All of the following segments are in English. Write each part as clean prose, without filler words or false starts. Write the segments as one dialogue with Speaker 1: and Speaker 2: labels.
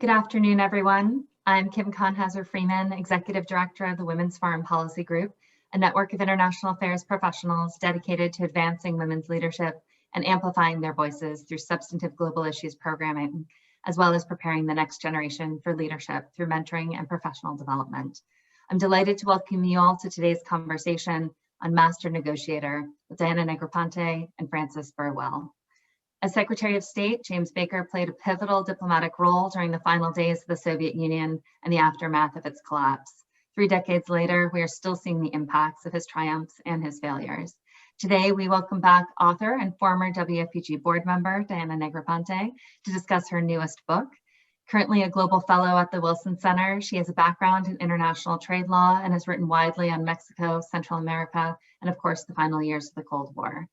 Speaker 1: Good afternoon, everyone. I'm Kim Conhauser-Freeman, Executive Director of the Women's Foreign Policy Group, a network of international affairs professionals dedicated to advancing women's leadership and amplifying their voices through substantive global issues programming, as well as preparing the next generation for leadership through mentoring and professional development. I'm delighted to welcome you all to today's conversation on Master Negotiator with Diana Negroponte and Frances Burwell. As Secretary of State, James Baker played a pivotal diplomatic role during the final days of the Soviet Union and the aftermath of its collapse. 3 decades later, we are still seeing the impacts of his triumphs and his failures. Today, we welcome back author and former WFPG board member, Diana Negroponte, to discuss her newest book. Currently a global fellow at the Wilson Center, she has a background in international trade law and has written widely on Mexico, Central America, and of course, the final years of the Cold War.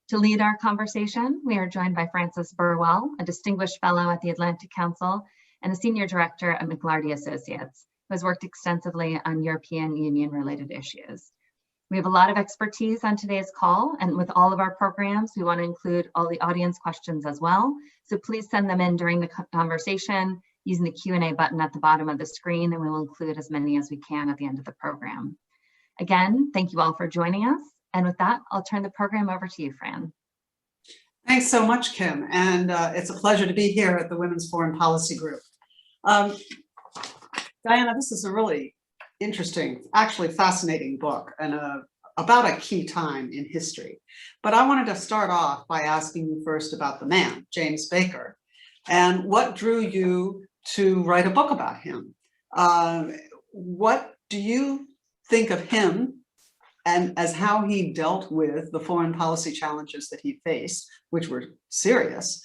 Speaker 1: To lead our conversation, we are joined by Frances Burwell, a distinguished fellow at the Atlantic Council and a senior director at McLarty Associates, who has worked extensively on European Union-related issues. We have a lot of expertise on today's call, and with all of our programs, we want to include all the audience questions as well. So please send them in during the conversation using the Q&A button at the bottom of the screen, and we will include as many as we can at the end of the program. Again, thank you all for joining us. And with that, I'll turn the program over to you, Fran.
Speaker 2: Thanks so much, Kim. And it's a pleasure to be here at the Women's Foreign Policy Group. Diana, this is a really interesting, actually fascinating book and about a key time in history. But I wanted to start off by asking you first about the man, James Baker, and what drew you to write a book about him. What do you think of him and as how he dealt with the foreign policy challenges that he faced, which were serious?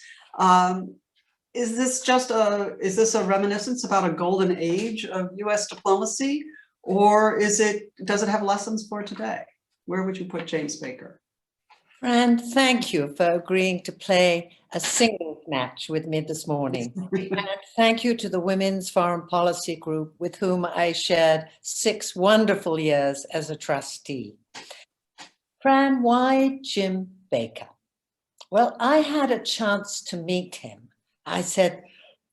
Speaker 2: Is this a reminiscence about a golden age of US diplomacy, or does it have lessons for today? Where would you put James Baker?
Speaker 3: Fran, thank you for agreeing to play a singles match with me this morning. And thank you to the Women's Foreign Policy Group, with whom I shared 6 wonderful years as a trustee. Fran, why Jim Baker? Well, I had a chance to meet him. I said,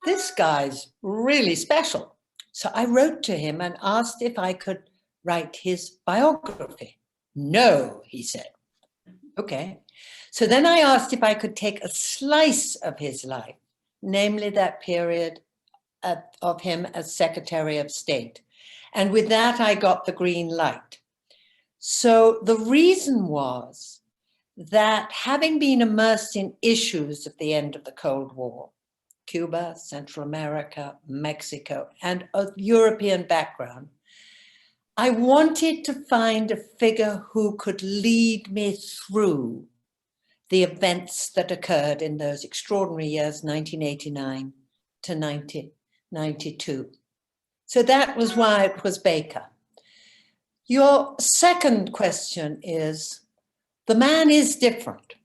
Speaker 3: this guy's really special. So I wrote to him and asked if I could write his biography. No, he said. Okay. So then I asked if I could take a slice of his life, namely that period of him as Secretary of State. And with that, I got the green light. So the reason was that having been immersed in issues at the end of the Cold War, Cuba, Central America, Mexico, and a European background, I wanted to find a figure who could lead me through the events that occurred in those extraordinary years, 1989 to 1992. So that was why it was Baker. Your second question is, the man is different.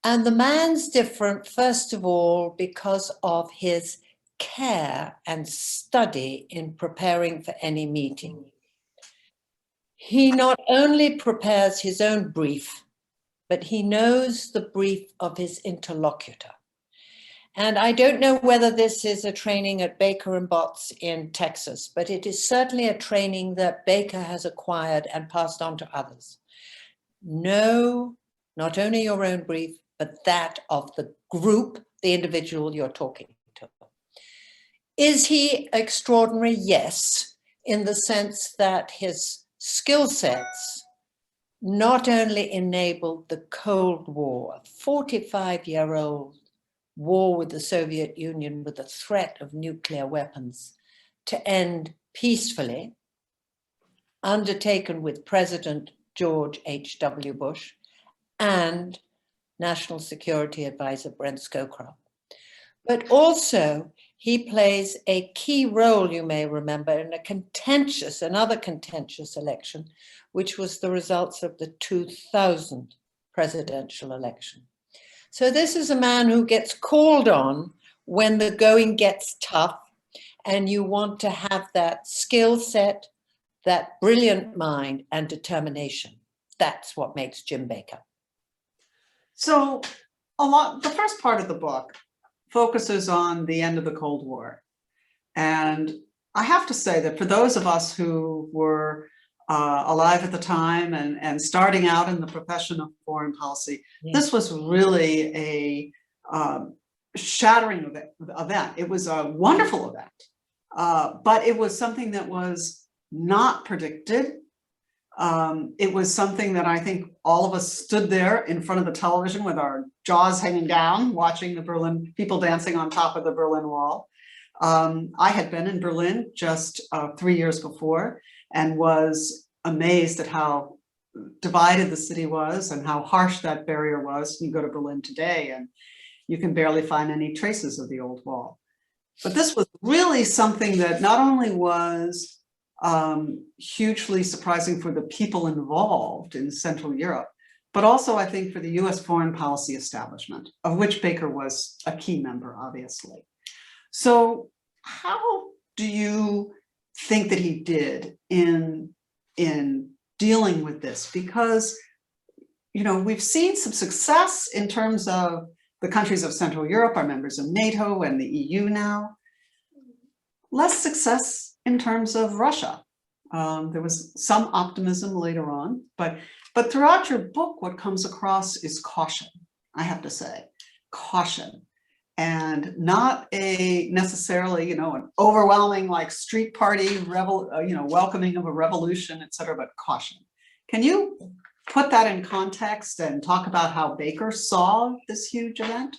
Speaker 3: And the man's different, first of all, because of his care and study in preparing for any meeting. He not only prepares his own brief, but he knows the brief of his interlocutor. And I don't know whether this is a training at Baker and Botts in Texas, but it is certainly a training that Baker has acquired and passed on to others. Know not only your own brief, but that of the group, the individual you're talking to. Is he extraordinary? Yes, in the sense that his skill sets not only enabled the Cold War, a 45-year-old war with the Soviet Union with the threat of nuclear weapons, to end peacefully, undertaken with President George H.W. Bush and National Security Advisor Brent Scowcroft. But also, he plays a key role, you may remember, in another contentious election, which was the results of the 2000 presidential election. So this is a man who gets called on when the going gets tough and you want to have that skill set, that brilliant mind and determination. That's what makes Jim Baker.
Speaker 2: So the first part of the book focuses on the end of the Cold War. And I have to say that for those of us who were alive at the time and starting out in the profession of foreign policy, this was really a shattering event. It was a wonderful event, but it was something that was not predicted. It was something that I think all of us stood there in front of the television with our jaws hanging down, watching the Berlin, people dancing on top of the Berlin Wall. I had been in Berlin just 3 years before and was amazed at how divided the city was and how harsh that barrier was. You go to Berlin today and you can barely find any traces of the old wall. But this was really something that not only was hugely surprising for the people involved in Central Europe, but also I think for the US foreign policy establishment, of which Baker was a key member, obviously. So how do you think that he did in dealing with this? Because, you know, we've seen some success in terms of the countries of Central Europe are members of NATO and the EU now. Less success in terms of Russia. There was some optimism later on, but throughout your book, what comes across is caution, I have to say, caution. And not a necessarily, you know, an overwhelming like street party, welcoming of a revolution, et cetera, but caution. Can you put that in context and talk about how Baker saw this huge event?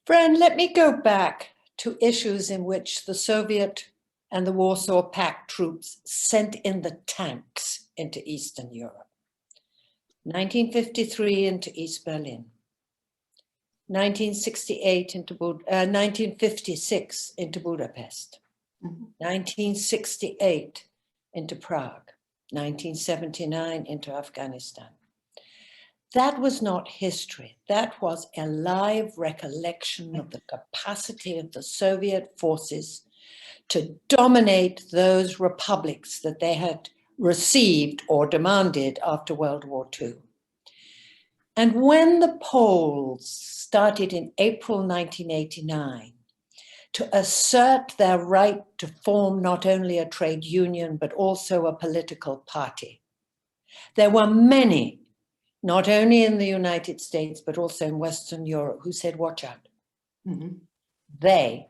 Speaker 3: Fran, let me go back to issues in which the Soviet and the Warsaw Pact troops sent in the tanks into Eastern Europe. 1953 into East Berlin. 1956 into Budapest, 1968 into Prague, 1979 into Afghanistan. That was not history. That was a live recollection of the capacity of the Soviet forces to dominate those republics that they had received or demanded after World War II. And when the Poles started in April 1989 to assert their right to form not only a trade union, but also a political party, there were many, not only in the United States, but also in Western Europe, who said, watch out. Mm-hmm. They,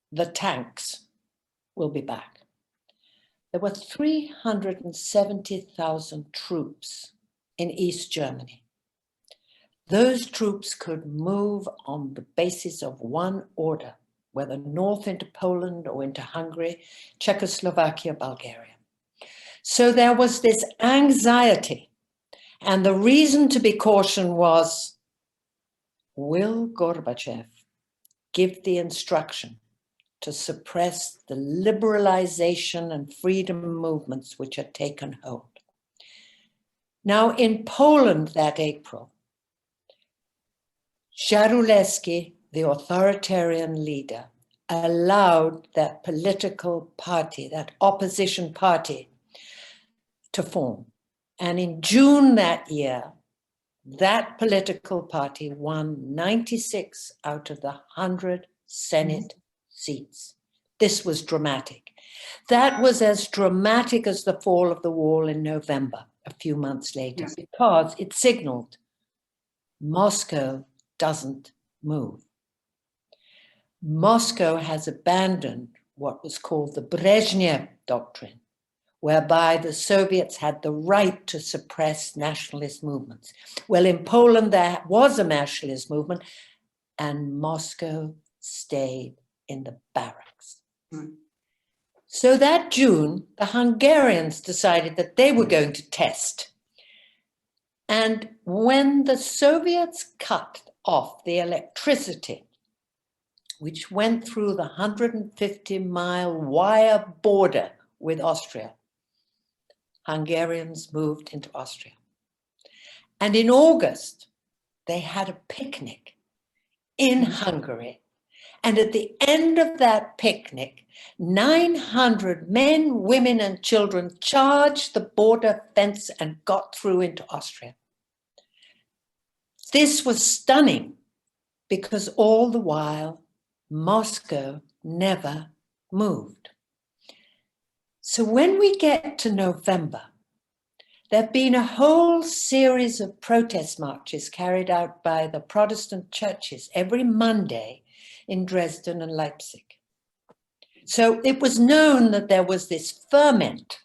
Speaker 3: the tanks, will be back. There were 370,000 troops in East Germany. Those troops could move on the basis of one order, whether north into Poland or into Hungary, Czechoslovakia, Bulgaria. So there was this anxiety, and the reason to be cautioned was, will Gorbachev give the instruction to suppress the liberalization and freedom movements which had taken hold? Now in Poland that April, Jaruzelski, the authoritarian leader, allowed that political party, that opposition party, to form. And in June that year, that political party won 96 out of the 100 Senate seats. This was dramatic. That was as dramatic as the fall of the wall in November, a few months later, because it signaled Moscow doesn't move. Moscow has abandoned what was called the Brezhnev Doctrine, whereby the Soviets had the right to suppress nationalist movements. Well, in Poland, there was a nationalist movement, and Moscow stayed in the barracks. So that June, the Hungarians decided that they were going to test. And when the Soviets cut off the electricity, which went through the 150-mile wire border with Austria, Hungarians moved into Austria. And in August, they had a picnic in Hungary. And at the end of that picnic, 900 men, women, and children charged the border fence and got through into Austria. This was stunning because all the while, Moscow never moved. So when we get to November, there have been a whole series of protest marches carried out by the Protestant churches every Monday in Dresden and Leipzig. So it was known that there was this ferment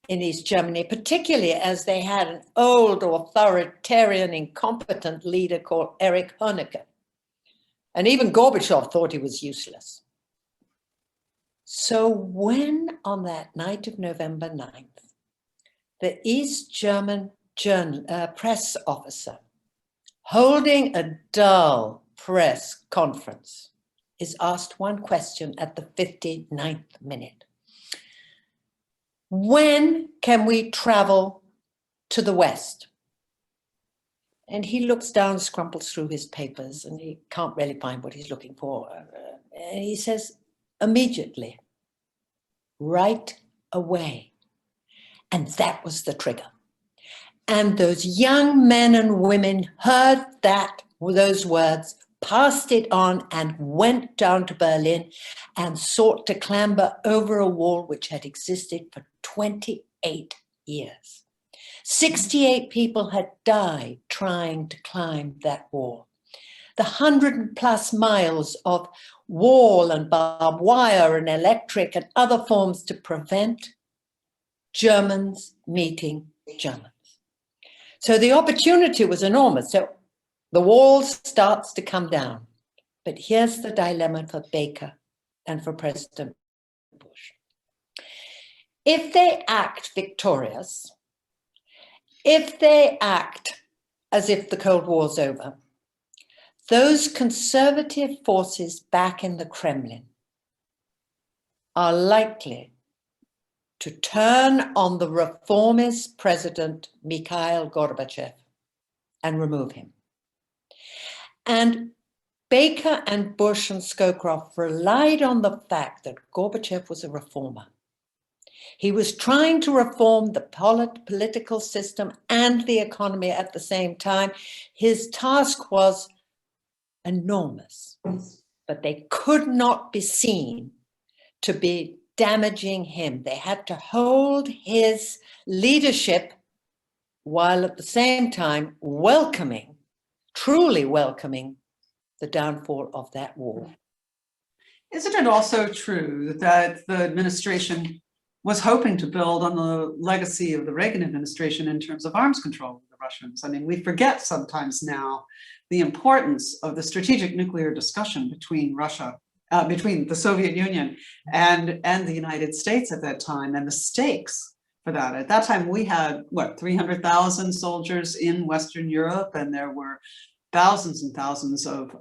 Speaker 3: in East Germany, particularly as they had an old authoritarian, incompetent leader called Erich Honecker. And even Gorbachev thought he was useless. So when on that night of November 9th, the East German press officer holding a dull press conference is asked one question at the 59th minute. When can we travel to the West? And he looks down, scrumples through his papers, and he can't really find what he's looking for. And he says, immediately, right away. And that was the trigger. And those young men and women heard those words, passed it on, and went down to Berlin and sought to clamber over a wall which had existed for 28 years. 68 people had died trying to climb that wall. The 100+ miles of wall and barbed wire and electric and other forms to prevent Germans meeting Germans. So the opportunity was enormous. So the wall starts to come down. But here's the dilemma for Baker and for President Bush. If they act victorious, if they act as if the Cold War's over, those conservative forces back in the Kremlin are likely to turn on the reformist President Mikhail Gorbachev and remove him. And Baker and Bush and Scowcroft relied on the fact that Gorbachev was a reformer. He was trying to reform the political system and the economy at the same time. His task was enormous, but they could not be seen to be damaging him. They had to hold his leadership while at the same time welcoming, truly welcoming, the downfall of that war.
Speaker 2: Isn't it also true that the administration was hoping to build on the legacy of the Reagan administration in terms of arms control of the Russians? I mean, we forget sometimes now the importance of the strategic nuclear discussion between between the Soviet Union and the United States at that time, and the stakes for that. At that time, we had, 300,000 soldiers in Western Europe, and there were thousands and thousands of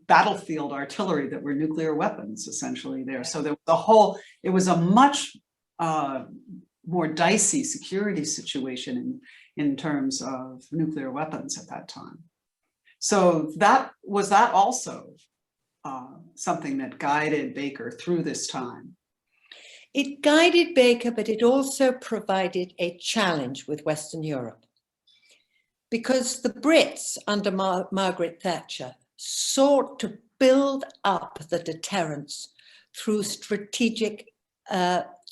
Speaker 2: battlefield artillery that were nuclear weapons essentially there. So there was it was a much more dicey security situation in terms of nuclear weapons at that time. So was that also something that guided Baker through this time?
Speaker 3: It guided Baker, but it also provided a challenge with Western Europe. Because the Brits under Margaret Thatcher sought to build up the deterrence through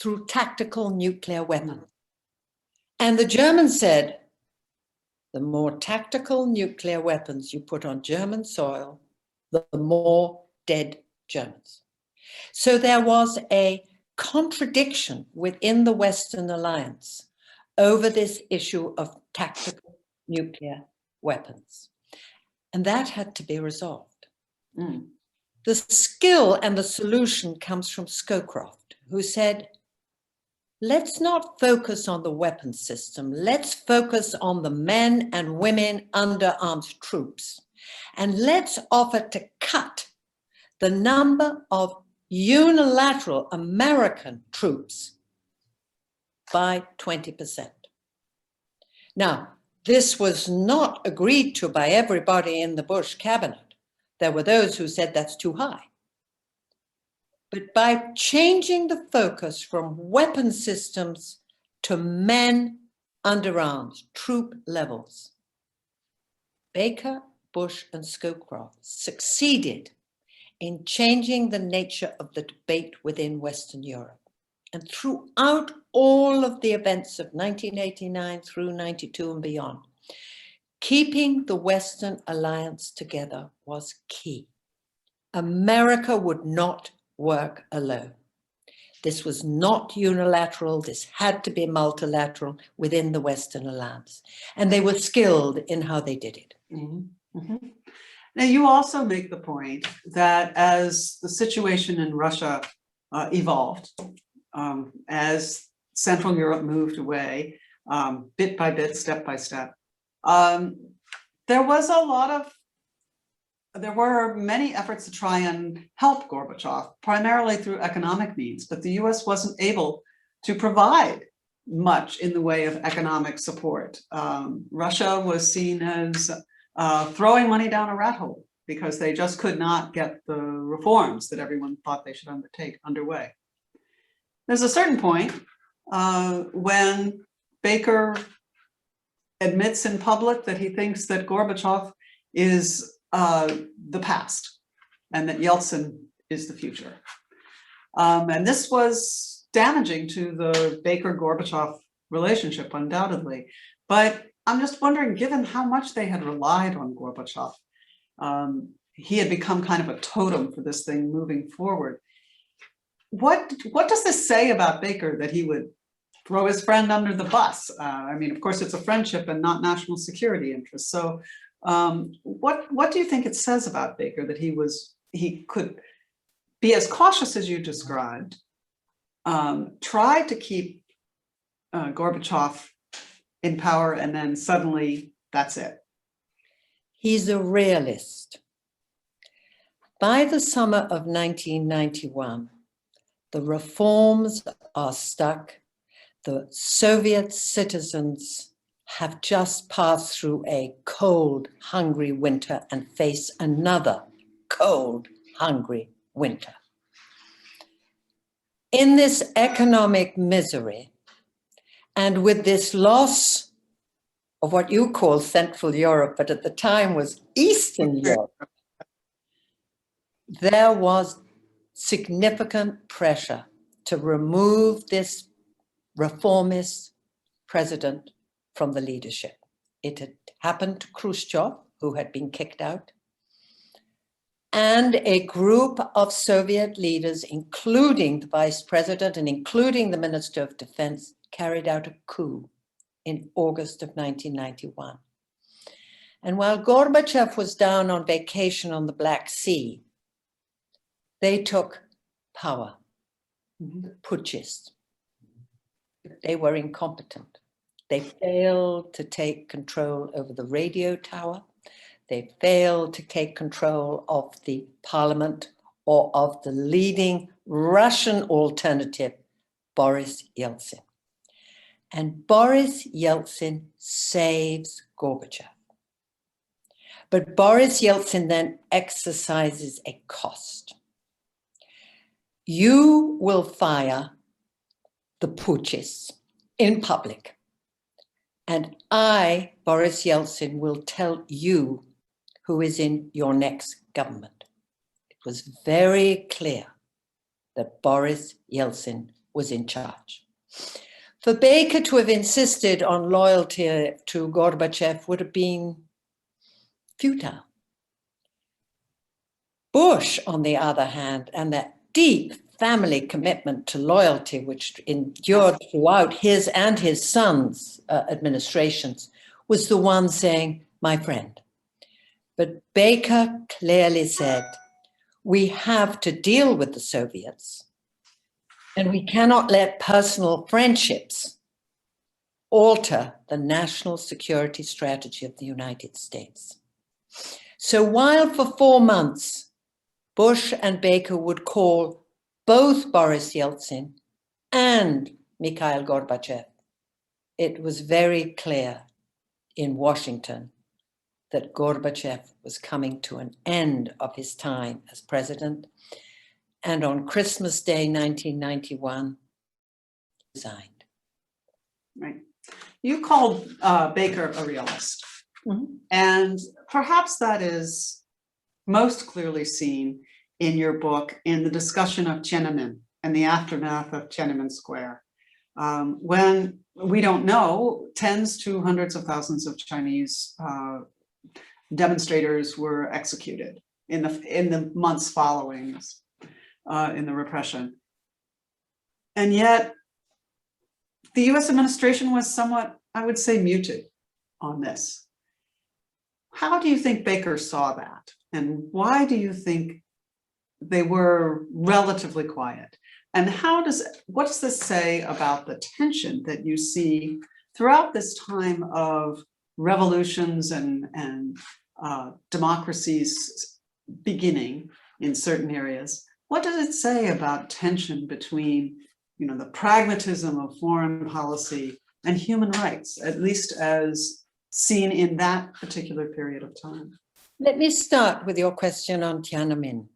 Speaker 3: through tactical nuclear weapons. And the Germans said, the more tactical nuclear weapons you put on German soil, the more dead Germans. So there was a contradiction within the Western Alliance over this issue of tactical nuclear weapons. And that had to be resolved. The skill and the solution comes from Scowcroft, who said, let's not focus on the weapon system. Let's focus on the men and women under armed troops. And let's offer to cut the number of unilateral American troops by 20%. Now, this was not agreed to by everybody in the Bush cabinet. There were those who said that's too high. But by changing the focus from weapon systems to men under arms, troop levels, Baker, Bush, and Scowcroft succeeded in changing the nature of the debate within Western Europe. And throughout all of the events of 1989 through 92 and beyond, keeping the Western alliance together was key. America would not work alone. This was not unilateral. This had to be multilateral within the Western alliance. And they were skilled in how they did it.
Speaker 2: Mm-hmm. Mm-hmm. Now, you also make the point that as the situation in Russia evolved, as Central Europe moved away, bit by bit, step by step, there were many efforts to try and help Gorbachev, primarily through economic means, but the US wasn't able to provide much in the way of economic support. Russia was seen as throwing money down a rat hole because they just could not get the reforms that everyone thought they should undertake underway. There's a certain point when Baker admits in public that he thinks that Gorbachev is the past and that Yeltsin is the future. And this was damaging to the Baker-Gorbachev relationship, undoubtedly. But I'm just wondering, given how much they had relied on Gorbachev, he had become kind of a totem for this thing moving forward. What does this say about Baker that he would throw his friend under the bus? I mean, of course, it's a friendship and not national security interests. So what do you think it says about Baker that he could be as cautious as you described, try to keep Gorbachev in power, and then suddenly that's it?
Speaker 3: He's a realist. By the summer of 1991, the reforms are stuck. The Soviet citizens have just passed through a cold, hungry winter and face another cold, hungry winter. In this economic misery, and with this loss of what you call Central Europe, but at the time was Eastern Europe, there was significant pressure to remove this reformist president from the leadership. It had happened to Khrushchev, who had been kicked out, and a group of Soviet leaders, including the vice president and including the minister of defense, carried out a coup in August of 1991. And while Gorbachev was down on vacation on the Black Sea, they took power, the putschists. They were incompetent. They failed to take control over the radio tower. They failed to take control of the parliament or of the leading Russian alternative, Boris Yeltsin. And Boris Yeltsin saves Gorbachev. But Boris Yeltsin then exercises a cost. You will fire the putschists in public. And I, Boris Yeltsin, will tell you who is in your next government. It was very clear that Boris Yeltsin was in charge. For Baker to have insisted on loyalty to Gorbachev would have been futile. Bush, on the other hand, and that deep family commitment to loyalty, which endured throughout his and his son's administrations, was the one saying, my friend. But Baker clearly said, we have to deal with the Soviets, and we cannot let personal friendships alter the national security strategy of the United States. So while for 4 months, Bush and Baker would call both Boris Yeltsin and Mikhail Gorbachev, it was very clear in Washington that Gorbachev was coming to an end of his time as president. And on Christmas Day, 1991, he resigned.
Speaker 2: Right. You called Baker a realist. Mm-hmm. And perhaps that is most clearly seen in your book in the discussion of Tiananmen and the aftermath of Tiananmen Square, when we don't know, tens to hundreds of thousands of Chinese demonstrators were executed in the months following in the repression. And yet the US administration was somewhat, I would say, muted on this. How do you think Baker saw that? And why do you think they were relatively quiet? And what does this say about the tension that you see throughout this time of revolutions and democracies beginning in certain areas? What does it say about tension between, the pragmatism of foreign policy and human rights, at least as seen in that particular period of time?
Speaker 3: Let me start with your question on Tiananmen.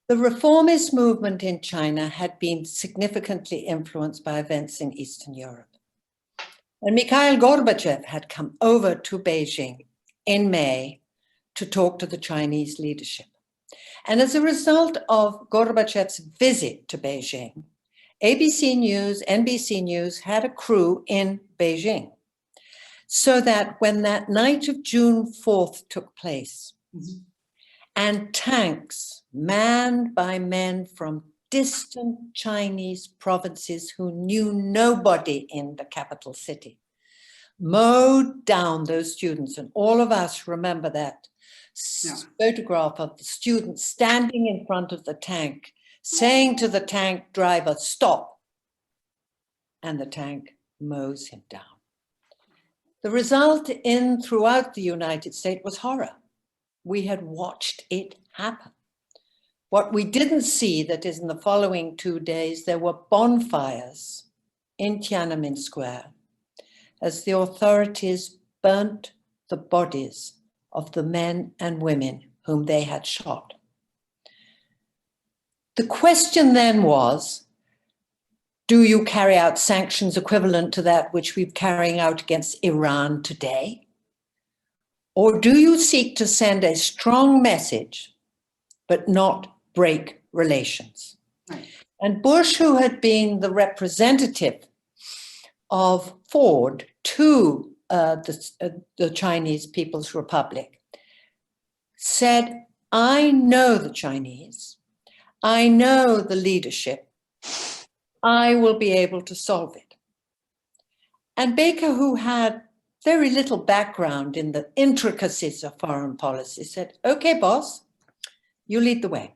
Speaker 3: The reformist movement in China had been significantly influenced by events in Eastern Europe. And Mikhail Gorbachev had come over to Beijing in May to talk to the Chinese leadership. And as a result of Gorbachev's visit to Beijing, ABC News, NBC News had a crew in Beijing, so that when that night of June 4th took place, and tanks manned by men from distant Chinese provinces who knew nobody in the capital city mowed down those students, and all of us remember that photograph of the student standing in front of the tank, saying to the tank driver, "Stop," and the tank mows him down. The result throughout the United States was horror. We had watched it happen. What we didn't see, that is, in the following 2 days, there were bonfires in Tiananmen Square as the authorities burnt the bodies of the men and women whom they had shot. The question then was, do you carry out sanctions equivalent to that which we're carrying out against Iran today? Or do you seek to send a strong message, but not break relations?
Speaker 2: Right.
Speaker 3: And Bush, who had been the representative of Ford to the Chinese People's Republic, said, "I know the Chinese, I know the leadership, I will be able to solve it." And Baker, who had very little background in the intricacies of foreign policy, said, "Okay, boss, you lead the way."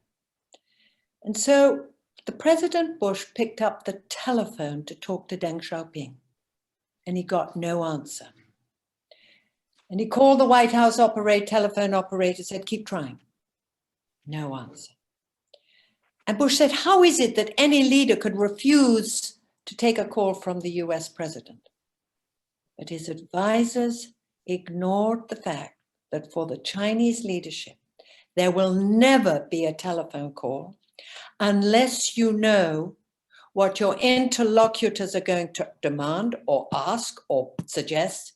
Speaker 3: And so the President Bush picked up the telephone to talk to Deng Xiaoping, and he got no answer. And he called the White House telephone operator, said, "Keep trying." No answer. And Bush said, "How is it that any leader could refuse to take a call from the US president?" But his advisors ignored the fact that for the Chinese leadership, there will never be a telephone call unless you know what your interlocutors are going to demand or ask or suggest,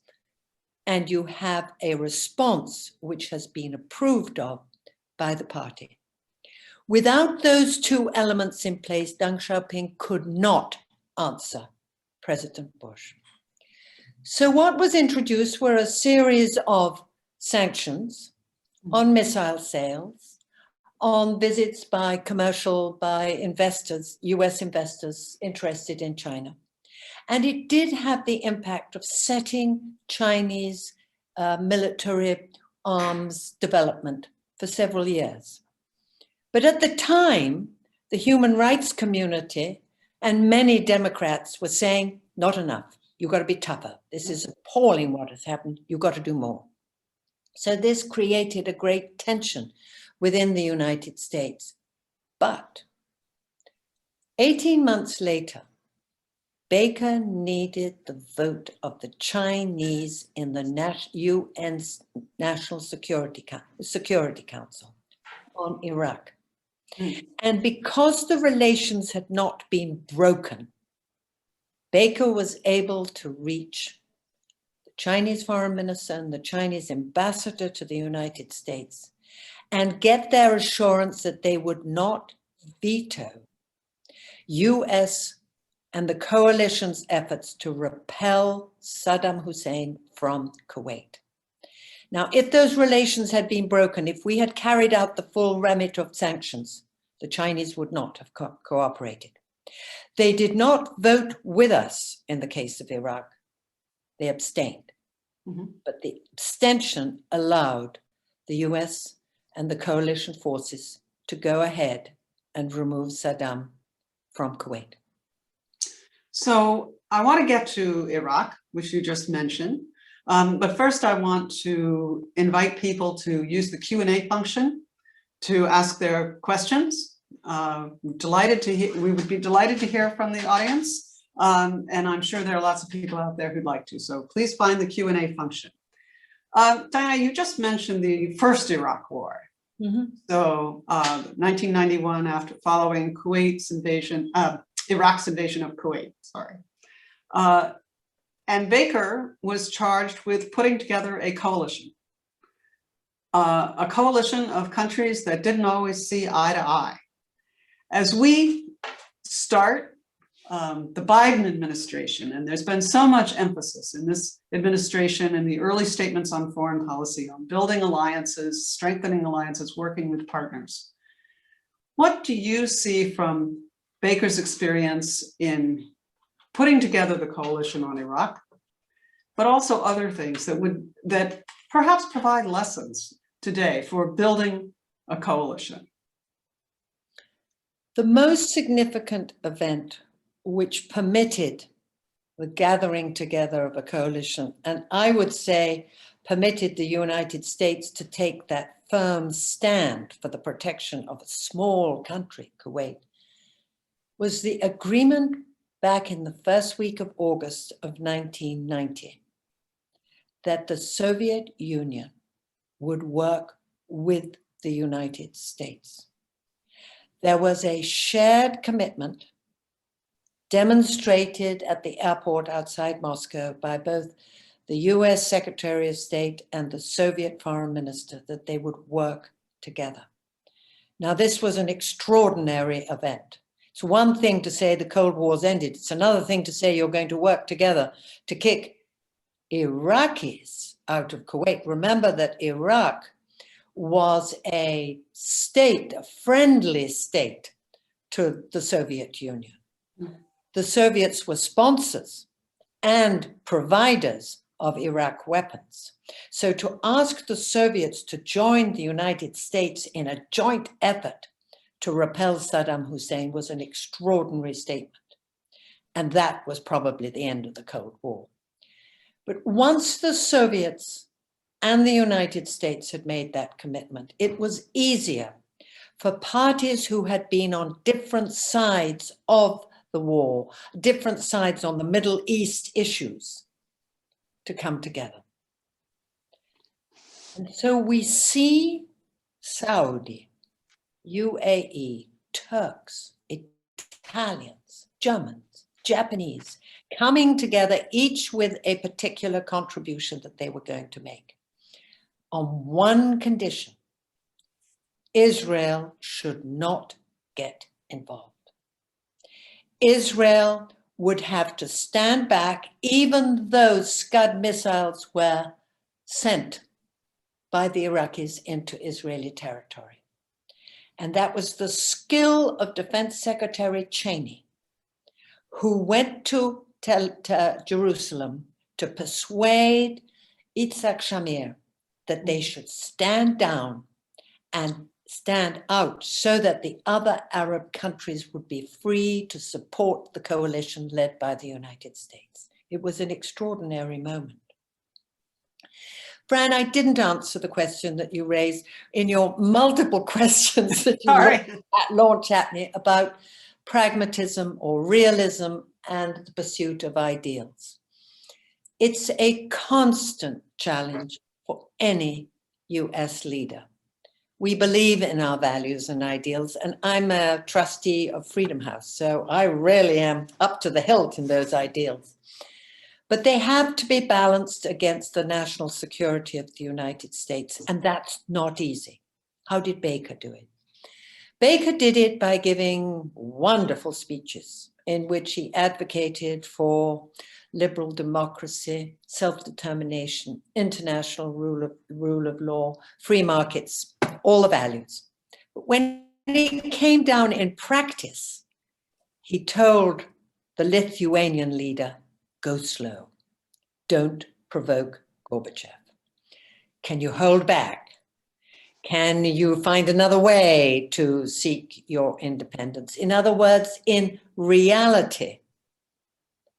Speaker 3: and you have a response which has been approved of by the party. Without those two elements in place, Deng Xiaoping could not answer President Bush. So what was introduced were a series of sanctions on missile sales, on visits by investors, US investors interested in China. And it did have the impact of setting Chinese military arms development for several years. But at the time, the human rights community and many Democrats were saying, not enough. You've got to be tougher. This is appalling what has happened. You've got to do more. So this created a great tension within the United States. But 18 months later, Baker needed the vote of the Chinese in the UN's National Security Council on Iraq. And because the relations had not been broken, Baker was able to reach the Chinese foreign minister and the Chinese ambassador to the United States and get their assurance that they would not veto US and the coalition's efforts to repel Saddam Hussein from Kuwait. Now, if those relations had been broken, if we had carried out the full remit of sanctions, the Chinese would not have cooperated. They did not vote with us in the case of Iraq. They abstained. But the abstention allowed the US and the coalition forces to go ahead and remove Saddam from Kuwait.
Speaker 2: So I want to get to Iraq, which you just mentioned. But first I want to invite people to use the Q&A function to ask their questions. We would be delighted to hear from the audience. And I'm sure there are lots of people out there who'd like to. So please find the Q&A function. Diana, you just mentioned the first Iraq War. So 1991, following Kuwait's invasion, Iraq's invasion of Kuwait, sorry. And Baker was charged with putting together a coalition of countries that didn't always see eye to eye. As we start the Biden administration, and there's been so much emphasis in this administration and the early statements on foreign policy on building alliances, strengthening alliances, working with partners. What do you see from Baker's experience in putting together the coalition on Iraq, but also other things that perhaps provide lessons today for building a coalition?
Speaker 3: The most significant event which permitted the gathering together of a coalition, and I would say permitted the United States to take that firm stand for the protection of a small country, Kuwait, was the agreement back in the first week of August of 1990 that the Soviet Union would work with the United States. There was a shared commitment demonstrated at the airport outside Moscow by both the US Secretary of State and the Soviet Foreign Minister that they would work together. Now, this was an extraordinary event. It's one thing to say the Cold War's ended. It's another thing to say you're going to work together to kick Iraqis out of Kuwait. Remember that Iraq was a state, a friendly state to the Soviet Union. The Soviets were sponsors and providers of Iraq weapons. So to ask the Soviets to join the United States in a joint effort to repel Saddam Hussein was an extraordinary statement. And that was probably the end of the Cold War. But once the Soviets and the United States had made that commitment, it was easier for parties who had been on different sides of the war, different sides on the Middle East issues, to come together. And so we see Saudi, UAE, Turks, Italians, Germans, Japanese, coming together, each with a particular contribution that they were going to make, on one condition: Israel should not get involved. Israel would have to stand back, even though Scud missiles were sent by the Iraqis into Israeli territory. And that was the skill of Defense Secretary Cheney, who went to Jerusalem to persuade Yitzhak Shamir that they should stand down and stand out so that the other Arab countries would be free to support the coalition led by the United States. It was an extraordinary moment. Fran, I didn't answer the question that you raised in your multiple questions that you launched at me about pragmatism or realism and the pursuit of ideals. It's a constant challenge for any US leader. We believe in our values and ideals, and I'm a trustee of Freedom House, so I really am up to the hilt in those ideals. But they have to be balanced against the national security of the United States, and that's not easy. How did Baker do it? Baker did it by giving wonderful speeches in which he advocated for liberal democracy, self-determination, international rule of law, free markets, all the values. But when it came down in practice, he told the Lithuanian leader, go slow, don't provoke Gorbachev. Can you hold back? Can you find another way to seek your independence? In other words, in reality,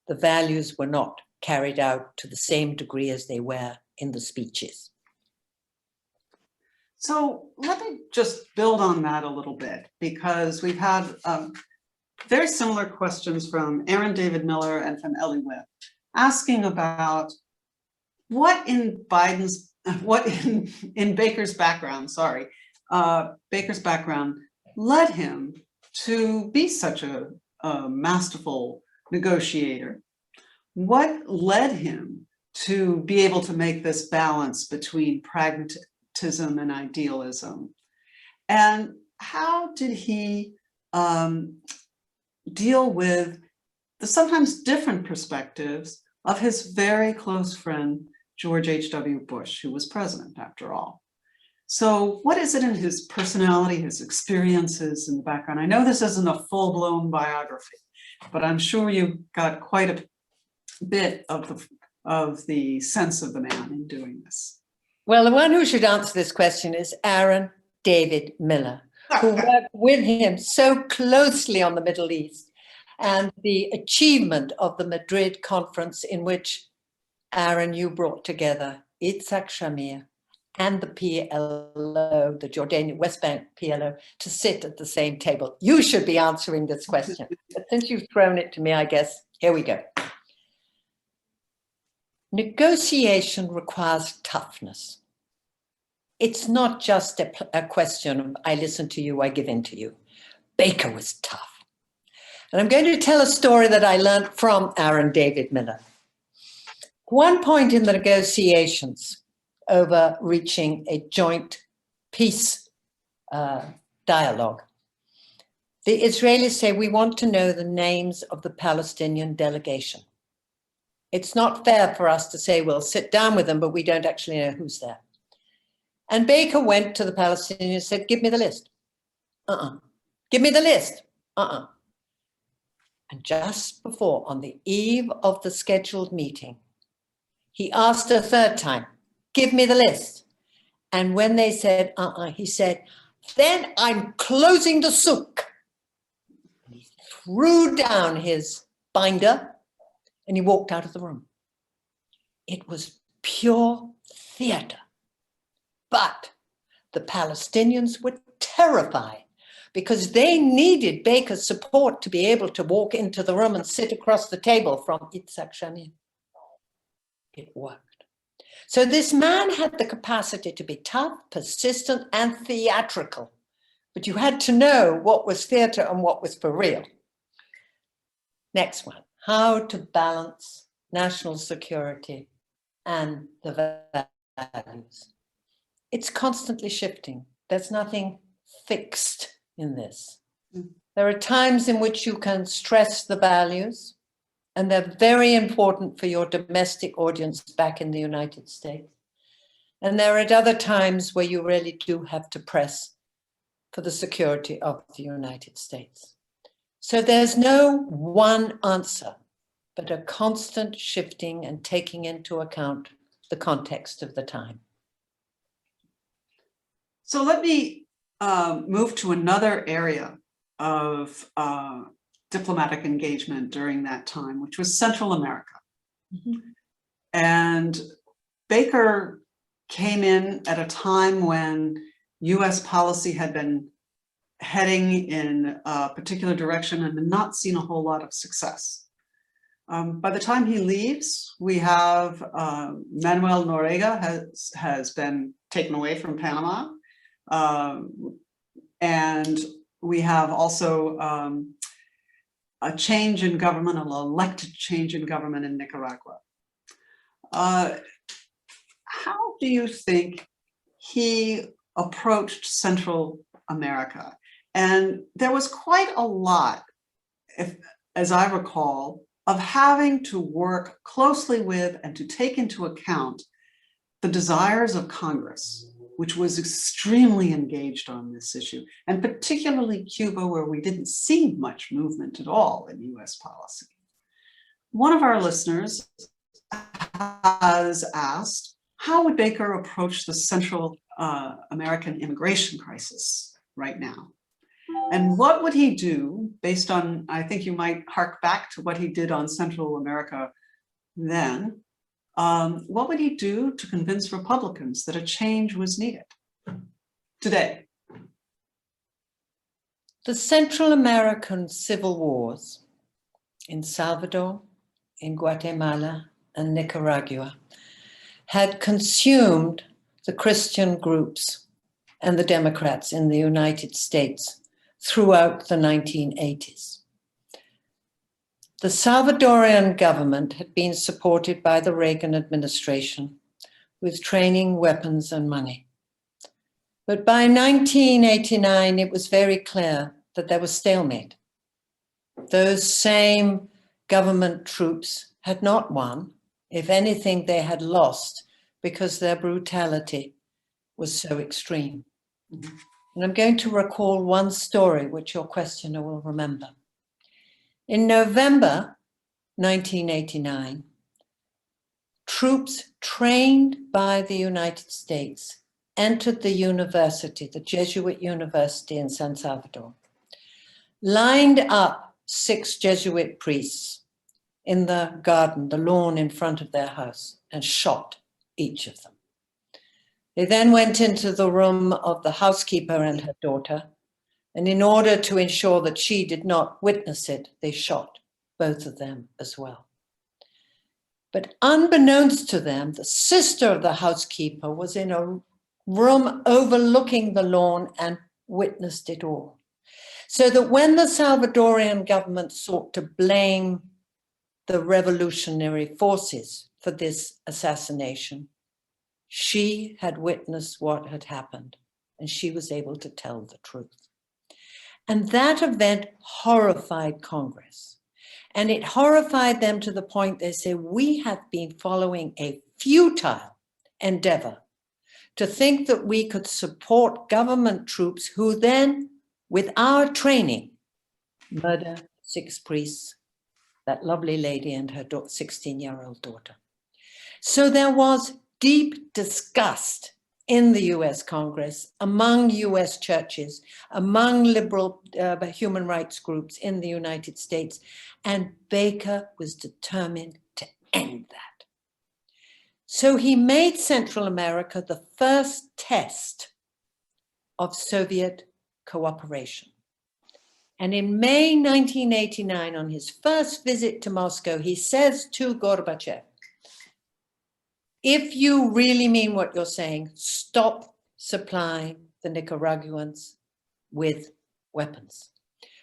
Speaker 3: the values were not carried out to the same degree as they were in the speeches.
Speaker 2: So let me just build on that a little bit, because we've had very similar questions from Aaron David Miller and from Ellie Webb, asking about what in Baker's background, Baker's background led him to be such a masterful negotiator. What led him to be able to make this balance between pragmatism and idealism? And how did he deal with the sometimes different perspectives of his very close friend, George H.W. Bush, who was president after all? So what is it in his personality, his experiences in the background? I know this isn't a full-blown biography, but I'm sure you got quite a bit of the sense of the man in doing this.
Speaker 3: Well, the one who should answer this question is Aaron David Miller, who worked with him so closely on the Middle East and the achievement of the Madrid conference, in which, Aaron, you brought together Yitzhak Shamir and the PLO, the Jordanian West Bank PLO, to sit at the same table. You should be answering this question. But since you've thrown it to me, I guess, here we go. Negotiation requires toughness. It's not just a question of I listen to you, I give in to you. Baker was tough. And I'm going to tell a story that I learned from Aaron David Miller. One point in the negotiations over reaching a joint peace dialogue, the Israelis say, we want to know the names of the Palestinian delegation. It's not fair for us to say, we'll sit down with them, but we don't actually know who's there. And Baker went to the Palestinians and said, give me the list. Give me the list. And just before, on the eve of the scheduled meeting, he asked a third time, give me the list. And when they said, he said, then I'm closing the souk. And he threw down his binder and he walked out of the room. It was pure theater. But the Palestinians were terrified because they needed Baker's support to be able to walk into the room and sit across the table from Yitzhak Shamir. It worked. So this man had the capacity to be tough, persistent, and theatrical. But you had to know what was theater and what was for real. Next one. How to balance national security and the values. It's constantly shifting. There's nothing fixed in this. There are times in which you can stress the values, and they're very important for your domestic audience back in the United States. And there are other times where you really do have to press for the security of the United States. So there's no one answer, but a constant shifting and taking into account the context of the time.
Speaker 2: So let me move to another area of diplomatic engagement during that time, which was Central America. Mm-hmm. And Baker came in at a time when US policy had been heading in a particular direction and had not seen a whole lot of success. By the time he leaves, we have Manuel Noriega has been taken away from Panama. And we have also a change in government, an elected change in government in Nicaragua. How do you think he approached Central America. And there was quite a lot, as I recall, of having to work closely with and to take into account the desires of Congress, which was extremely engaged on this issue, and particularly Cuba, where we didn't see much movement at all in US policy. One of our listeners has asked, how would Baker approach the Central American immigration crisis right now? And what would he do based on, I think you might hark back to what he did on Central America then, what would he do to convince Republicans that a change was needed today?
Speaker 3: The Central American civil wars in Salvador, in Guatemala, and Nicaragua had consumed the Christian groups and the Democrats in the United States throughout the 1980s. The Salvadorian government had been supported by the Reagan administration with training, weapons, and money. But by 1989, it was very clear that there was stalemate. Those same government troops had not won. If anything, they had lost because their brutality was so extreme. And I'm going to recall one story which your questioner will remember. In November 1989, troops trained by the United States entered the university, the Jesuit University in San Salvador, lined up 6 Jesuit priests in the garden, the lawn in front of their house, and shot each of them. They then went into the room of the housekeeper and her daughter, and in order to ensure that she did not witness it, they shot both of them as well. But unbeknownst to them, the sister of the housekeeper was in a room overlooking the lawn and witnessed it all. So that when the Salvadorian government sought to blame the revolutionary forces for this assassination, she had witnessed what had happened, and she was able to tell the truth. And that event horrified Congress. And it horrified them to the point they say, we have been following a futile endeavor to think that we could support government troops who then, with our training, murder 6 priests, that lovely lady and her 16-year-old daughter. So there was deep disgust in the US Congress, among US churches, among liberal human rights groups in the United States, and Baker was determined to end that. So he made Central America the first test of Soviet cooperation. And in May 1989, on his first visit to Moscow, he says to Gorbachev, if you really mean what you're saying, stop supplying the Nicaraguans with weapons.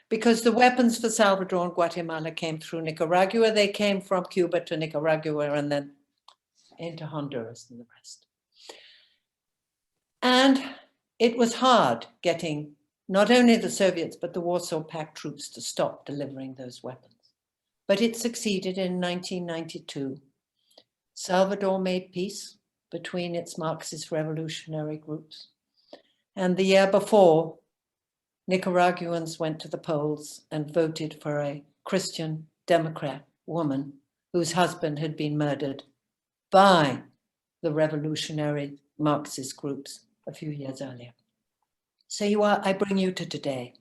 Speaker 3: Because the weapons for Salvador and Guatemala came through Nicaragua. They came from Cuba to Nicaragua and then into Honduras and the rest. And it was hard getting not only the Soviets, but the Warsaw Pact troops to stop delivering those weapons. But it succeeded in 1992. Salvador made peace between its Marxist revolutionary groups. And the year before, Nicaraguans went to the polls and voted for a Christian Democrat woman whose husband had been murdered by the revolutionary Marxist groups a few years earlier. So I bring you to today.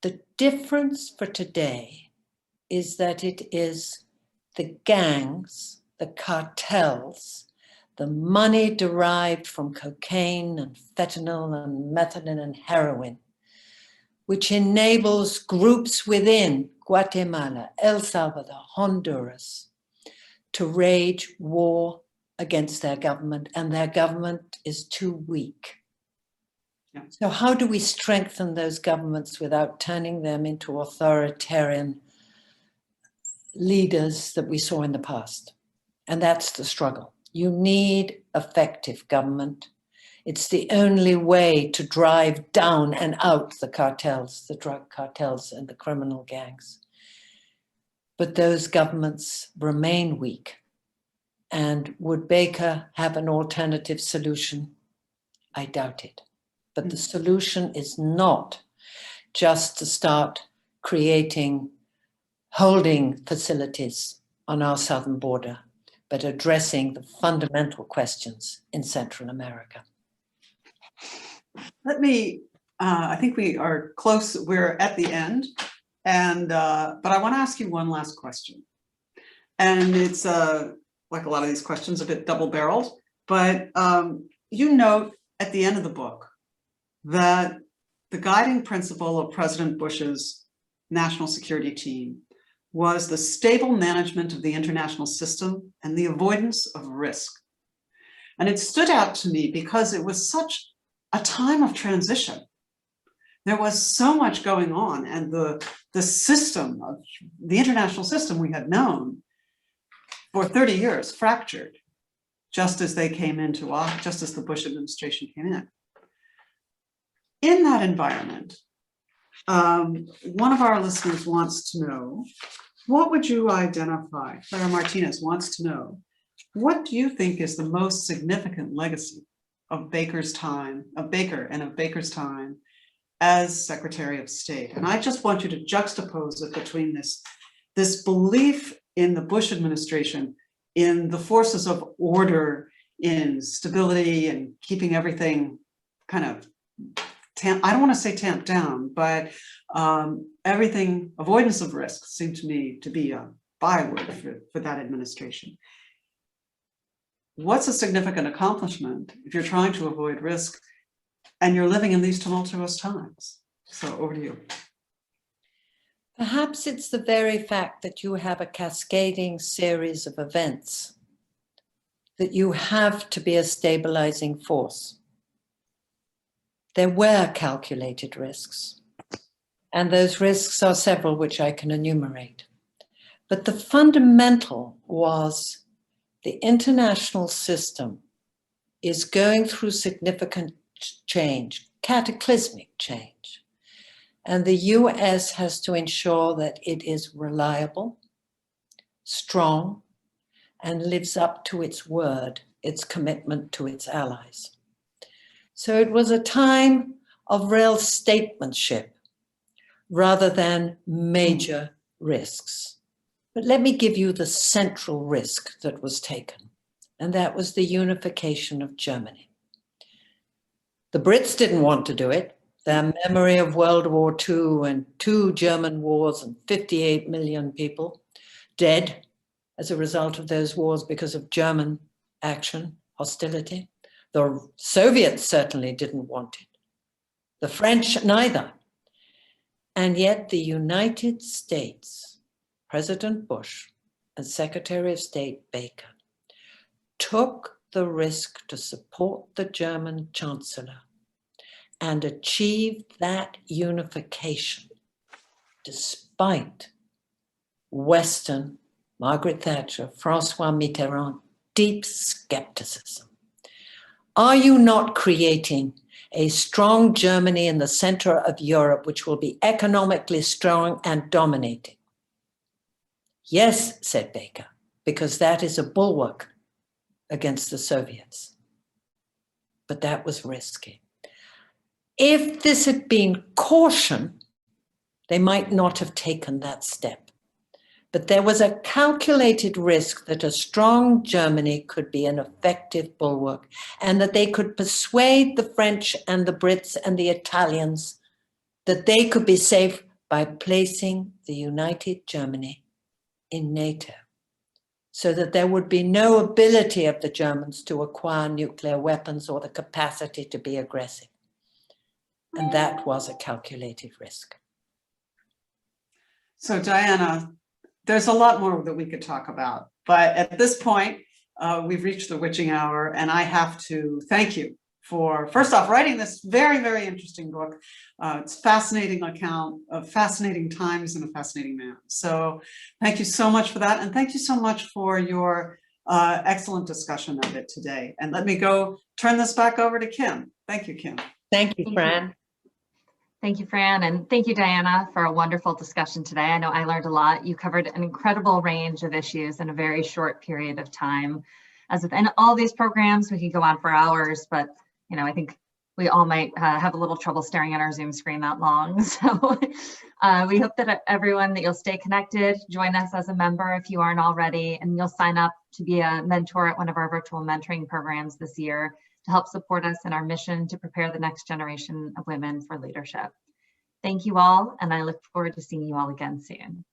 Speaker 3: The difference for today is that it is the gangs, the cartels, the money derived from cocaine and fentanyl and methadone and heroin, which enables groups within Guatemala, El Salvador, Honduras, to wage war against their government, and their government is too weak.
Speaker 2: Yeah.
Speaker 3: So how do we strengthen those governments without turning them into authoritarian leaders that we saw in the past? And that's the struggle. You need effective government. It's the only way to drive down and out the cartels, the drug cartels and the criminal gangs. But those governments remain weak. And would Baker have an alternative solution? I doubt it. But the solution is not just to start creating holding facilities on our southern border, but addressing the fundamental questions in Central America.
Speaker 2: Let me, I think we are close, we're at the end, and but I want to ask you one last question. And it's like a lot of these questions, a bit double-barreled, but you note at the end of the book that the guiding principle of President Bush's national security team was the stable management of the international system and the avoidance of risk. And it stood out to me because it was such a time of transition. There was so much going on, and the system, of the international system we had known for 30 years fractured just as they came into office, just as the Bush administration came in. In that environment, one of our listeners wants to know, what would you identify? Clara Martinez wants to know, what do you think is the most significant legacy of Baker's time, of Baker and of Baker's time as Secretary of State? And I just want you to juxtapose it between this belief in the Bush administration, in the forces of order, in stability and keeping everything kind of, I don't want to say tamped down, but everything, avoidance of risk seemed to me to be a byword for that administration. What's a significant accomplishment if you're trying to avoid risk and you're living in these tumultuous times? So over to you.
Speaker 3: Perhaps it's the very fact that you have a cascading series of events, that you have to be a stabilizing force. There were calculated risks, and those risks are several which I can enumerate. But the fundamental was the international system is going through significant change, cataclysmic change. And the US has to ensure that it is reliable, strong, and lives up to its word, its commitment to its allies. So it was a time of real statesmanship rather than major risks. But let me give you the central risk that was taken, and that was the unification of Germany. The Brits didn't want to do it. Their memory of World War II and 2 German wars and 58 million people dead as a result of those wars because of German action, hostility. The Soviets certainly didn't want it. The French neither. And yet the United States, President Bush and Secretary of State Baker, took the risk to support the German Chancellor and achieved that unification despite Western, Margaret Thatcher, Francois Mitterrand, deep skepticism. Are you not creating a strong Germany in the center of Europe, which will be economically strong and dominating? Yes, said Baker, because that is a bulwark against the Soviets. But that was risky. If this had been caution, they might not have taken that step. But there was a calculated risk that a strong Germany could be an effective bulwark and that they could persuade the French and the Brits and the Italians that they could be safe by placing the United Germany in NATO, so that there would be no ability of the Germans to acquire nuclear weapons or the capacity to be aggressive. And that was a calculated risk.
Speaker 2: So Diana, there's a lot more that we could talk about, but at this point, we've reached the witching hour, and I have to thank you for, first off, writing this very, very interesting book. It's a fascinating account of fascinating times in a fascinating man. So thank you so much for that, and thank you so much for your excellent discussion of it today. And let me go turn this back over to Kim. Thank you, Kim.
Speaker 3: Thank you, Fran.
Speaker 1: Thank you, Fran, and thank you, Diana, for a wonderful discussion today. I know I learned a lot. You covered an incredible range of issues in a very short period of time. As with all these programs, we could go on for hours, but I think we all might have a little trouble staring at our Zoom screen that long. So we hope that everyone, that you'll stay connected, join us as a member if you aren't already, and you'll sign up to be a mentor at one of our virtual mentoring programs this year to help support us in our mission to prepare the next generation of women for leadership. Thank you all, and I look forward to seeing you all again soon.